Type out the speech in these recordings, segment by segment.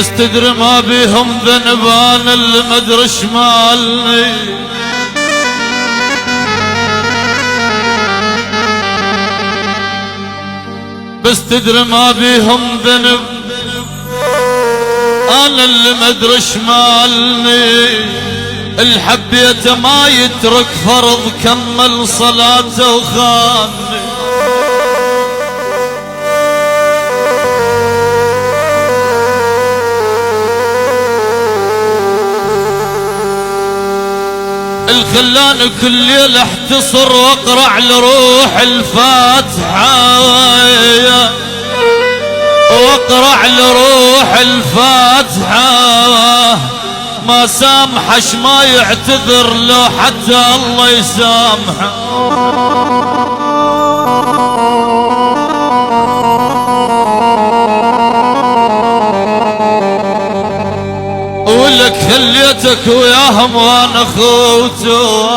بس تدري ما بيهم ذنبان المدري شمالني، بس تدري ما بيهم ذنب انا اللي مدري شمالني. الحبيته ما يترك فرض كمل صلاته وخاني، الخلان كل ليل احتصر واقرع لروح الفاتحة، واقرع لروح الفاتحة. ما سامحش ما يعتذر لو حتى الله يسامحه. ولك خليتك وياهم وانا خوته،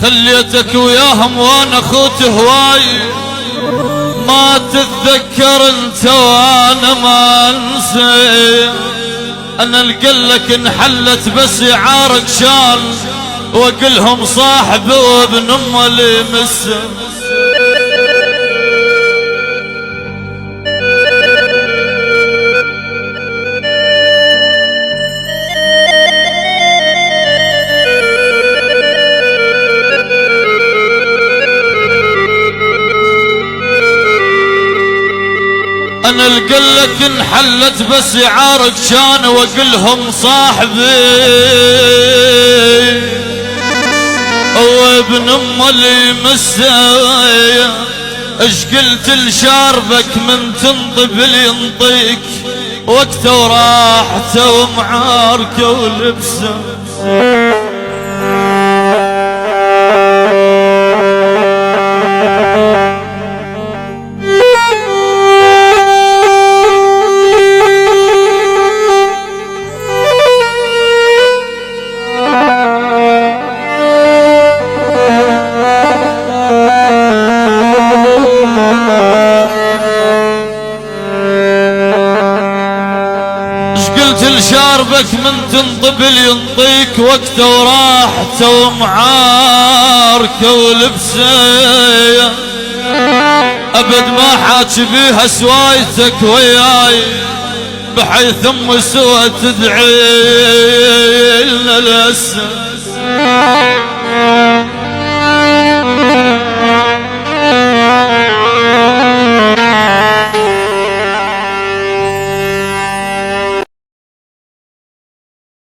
خليتك وياهم وانا خوته هواي. ما تتذكر انت وانا ما انسى، انا القلك انحلت بس يعارك شان، واقلهم صاحبي وابن ام اللي مسه. انا القلك انحلت بس يعارك شان، واقلهم صاحبي وابن ام اللي مسايا. اش قلت لشاربك من تنطب اللي ينطيك، وقته وراحته ومعاركه ولبسه. شاربك من تنطب اللي ينطيك، وقته وراحته ومعاركه ولبسه. ابد ما حاكي بيها سوايتك وياي، بحيث ام سوى تدعي لنا لسه.